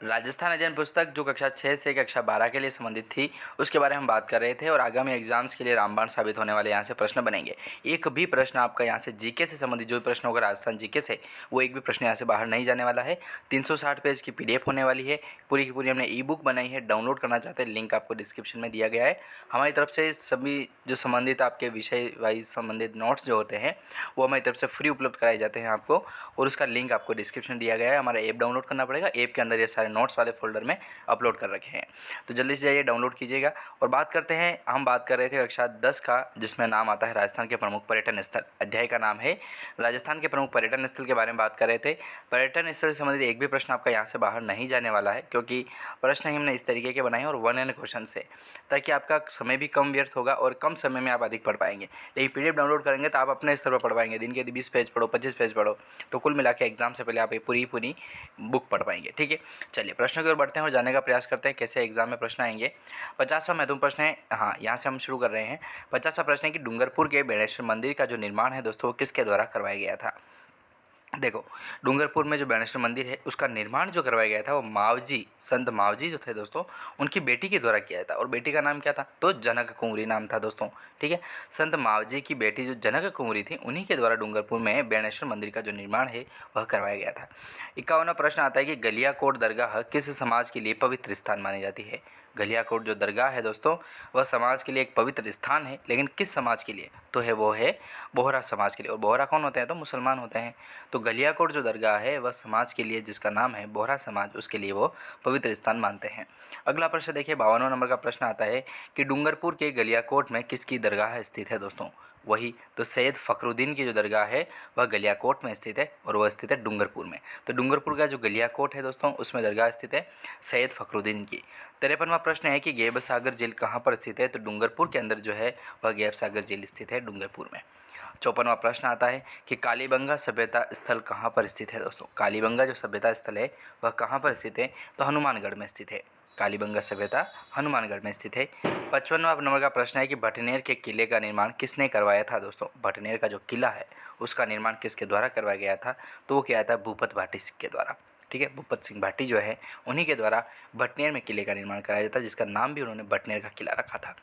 राजस्थान अध्ययन पुस्तक जो कक्षा 6 से कक्षा 12 के लिए संबंधित थी, उसके बारे में हम बात कर रहे थे और आगामी एग्जाम्स के लिए रामबाण साबित होने वाले यहाँ से प्रश्न बनेंगे। एक भी प्रश्न आपका यहाँ से जीके से संबंधित जो भी प्रश्न होगा राजस्थान जीके से, वो एक भी प्रश्न यहाँ से बाहर नहीं जाने वाला है। 360 पेज की पीडीएफ होने वाली है, पूरी की पूरी हमने ई बुक बनाई है। डाउनलोड करना चाहते हैं, लिंक आपको डिस्क्रिप्शन में दिया गया है। हमारी तरफ से सभी जो संबंधित आपके विषय वाइज संबंधित नोट्स जो होते हैं, वो हमारी तरफ से फ्री उपलब्ध कराए जाते हैं आपको, और उसका लिंक आपको डिस्क्रिप्शन दिया गया है। हमारा ऐप डाउनलोड करना पड़ेगा, ऐप के अंदर ये सारे नोट्स वाले फोल्डर में अपलोड कर रखे हैं, तो जल्दी से जाइए डाउनलोड कीजिएगा। और बात करते हैं, हम बात कर रहे थे कक्षा 10 का, जिसमें नाम आता है राजस्थान के प्रमुख पर्यटन स्थल। अध्याय का नाम है राजस्थान के प्रमुख पर्यटन स्थल के बारे में बात कर रहे थे। पर्यटन स्थल से संबंधित एक भी प्रश्न आपका यहाँ से बाहर नहीं जाने वाला है, क्योंकि प्रश्न ही हमने इस तरीके के बनाए हैं और वन एंड क्वेश्चन से, ताकि आपका समय भी कम व्यर्थ होगा और कम समय में आप अधिक पढ़ पाएंगे। लेकिन पीडीएफ डाउनलोड करेंगे तो आप अपने स्तर पर पढ़ पाएंगे। दिन के 20 पेज पढ़ो, 25 पेज पढ़ो, तो कुल मिला के एग्जाम से पहले आप ये पूरी बुक पढ़ पाएंगे। ठीक है, चलिए प्रश्नों की ओर बढ़ते हैं और जानने का प्रयास करते हैं कैसे एग्जाम में प्रश्न आएंगे। 50वां महत्वपूर्ण प्रश्न है, हाँ यहाँ से हम शुरू कर रहे हैं। 50वां प्रश्न है कि डूंगरपुर के बेणेश्वर मंदिर का जो निर्माण है दोस्तों, वो किसके द्वारा करवाया गया था। देखो, डूंगरपुर में जो बेणेश्वर मंदिर है, उसका निर्माण जो करवाया गया था, वो मावजी, संत मावजी जो थे दोस्तों, उनकी बेटी के द्वारा किया था। और बेटी का नाम क्या था, तो जनक कुंवरी नाम था दोस्तों। ठीक है, संत मावजी की बेटी जो जनक कुंवरी थी, उन्हीं के द्वारा डूंगरपुर में बेणेश्वर मंदिर का जो निर्माण है, वह करवाया गया था। 51वां प्रश्न आता है कि गलियाकोट दरगाह किस समाज के लिए पवित्र स्थान मानी जाती है। गलियाकोट जो दरगाह है दोस्तों, वह समाज के लिए एक पवित्र स्थान है, लेकिन किस समाज के लिए, तो है वो है बोहरा समाज के लिए। और बोहरा कौन होते हैं, तो मुसलमान होते हैं। तो गलियाकोट जो दरगाह है, वह समाज के लिए, जिसका नाम है बोहरा समाज, उसके लिए वो पवित्र स्थान मानते हैं। अगला प्रश्न देखिए, 52वां नंबर का प्रश्न आता है कि डूंगरपुर के गलियाकोट में किसकी दरगाह स्थित है दोस्तों। वही तो सैयद फ़खरुद्दीन की जो दरगाह है, वह गलियाकोट में स्थित है, और वह स्थित है डूंगरपुर में। तो डूंगरपुर का जो गलियाकोट है दोस्तों, उसमें दरगाह स्थित है सैयद फ़खरुद्दीन की। 53वां प्रश्न है कि गैब सागर झील कहाँ पर स्थित है। तो डूंगरपुर के अंदर जो है, वह गैब सागर झील स्थित है डूंगरपुर में। 54वां प्रश्न आता है कि कालीबंगा सभ्यता स्थल कहाँ पर स्थित है दोस्तों। कालीबंगा जो सभ्यता स्थल है, वह कहाँ पर स्थित है, तो हनुमानगढ़ में स्थित है। कालीबंगा सभ्यता हनुमानगढ़ में स्थित है। 55वां नंबर का प्रश्न है कि भटनेर के किले का निर्माण किसने करवाया था दोस्तों। भटनेर का जो किला है, उसका निर्माण किसके द्वारा करवाया गया था, तो वो क्या था, भूपत भाटी के द्वारा। ठीक है, भूपत सिंह भाटी जो है, उन्हीं के द्वारा भटनेर में किले का निर्माण कराया जाता है, जिसका नाम भी उन्होंने भटनेर का किला रखा था।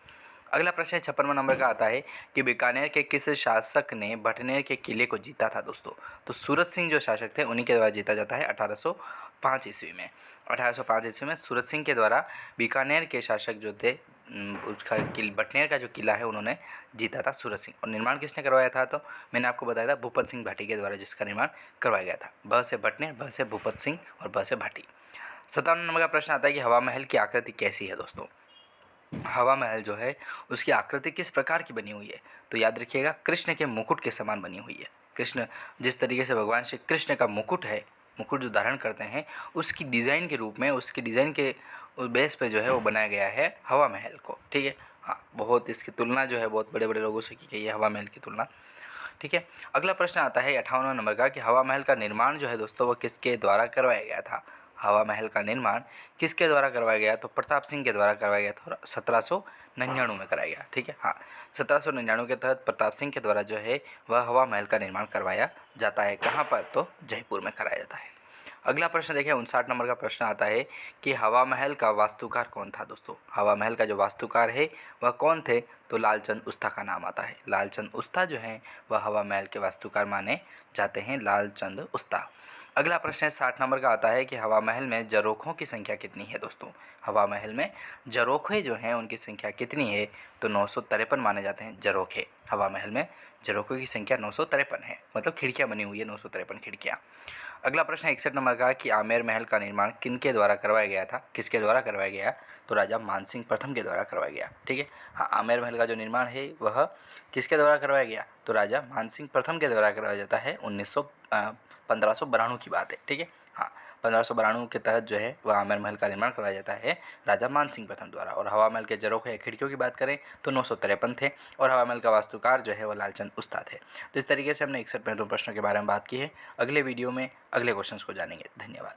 अगला प्रश्न 56वां नंबर का आता है कि बीकानेर के किस शासक ने भटनेर के किले को जीता था दोस्तों। तो सूरत सिंह जो शासक थे, उन्हीं के द्वारा जीता जाता है 1805 ईस्वी में। 1805 ईस्वी में सूरत सिंह के द्वारा बीकानेर के शासक जो थे, उसका भटनेर का जो किला है, उन्होंने जीता था सूरत सिंह। और निर्माण किसने करवाया था, तो मैंने आपको बताया था भूपत सिंह भाटी के द्वारा, जिसका निर्माण करवाया गया था। ब से भटनेर, भ से भूपत सिंह और ब से भाटी। 57वां नंबर का प्रश्न आता है कि हवा महल की आकृति कैसी है दोस्तों। हवा महल जो है, उसकी आकृति किस प्रकार की बनी हुई है, तो याद रखिएगा, कृष्ण के मुकुट के समान बनी हुई है। कृष्ण, जिस तरीके से भगवान श्री कृष्ण का मुकुट है, मुकुट जो धारण करते हैं, उसकी डिज़ाइन के रूप में, उसकी डिज़ाइन के उस बेस पे जो है वो बनाया गया है हवा महल को। ठीक है, हाँ, बहुत इसकी तुलना जो है बहुत बड़े बड़े लोगों से की गई है हवा महल की तुलना। ठीक है, अगला प्रश्न आता है 58वां नंबर का कि हवा महल का निर्माण जो है दोस्तों, वो किसके द्वारा करवाया गया था। हवा महल का निर्माण किसके द्वारा करवाया गया, तो प्रताप सिंह के द्वारा करवाया गया था, और 1799 में कराया गया। ठीक है, हाँ, 1799 के तहत प्रताप सिंह के द्वारा जो है, वह हवा महल का निर्माण करवाया जाता है। कहाँ पर, तो जयपुर में कराया जाता है। अगला प्रश्न देखिए, 59 नंबर का प्रश्न आता है कि हवा महल का वास्तुकार कौन था दोस्तों। हवा महल का जो वास्तुकार है, वह कौन थे, तो लालचंद उस्ता का नाम आता है। लालचंद उस्ता जो हैं, वह हवा महल के वास्तुकार माने जाते हैं, लालचंद उस्ता। अगला प्रश्न 60 नंबर का आता है कि हवा महल में झरोखों की संख्या कितनी है दोस्तों। हवा महल में झरोखे जो हैं, उनकी संख्या कितनी है, तो 953 माने जाते हैं झरोखे। हवा महल में झरोखों की संख्या 953 है, मतलब खिड़कियाँ बनी हुई है 953 खिड़कियाँ। अगला प्रश्न 61 नंबर का कि आमेर महल का निर्माण किनके द्वारा करवाया गया था, किसके द्वारा करवाया गया, तो राजा मानसिंह प्रथम के द्वारा करवाया गया। ठीक है, हाँ, आमेर महल का जो निर्माण है, वह किसके द्वारा करवाया गया, तो राजा मानसिंह प्रथम के द्वारा करवाया जाता है। 1592 की बात है। ठीक है, हाँ, 1592 के तहत जो है, वह आमेर महल का निर्माण करवाया जाता है राजा मानसिंह प्रथम द्वारा। और हवा महल के झरोखे खिड़कियों की बात करें तो 953 थे, और हवा महल का वास्तुकार जो है, वह लालचंद उस्ता थे। तो इस तरीके से हमने 61 महत्वपूर्ण प्रश्नों के बारे में बात की है। अगले वीडियो में अगले क्वेश्चंस को जानेंगे। धन्यवाद।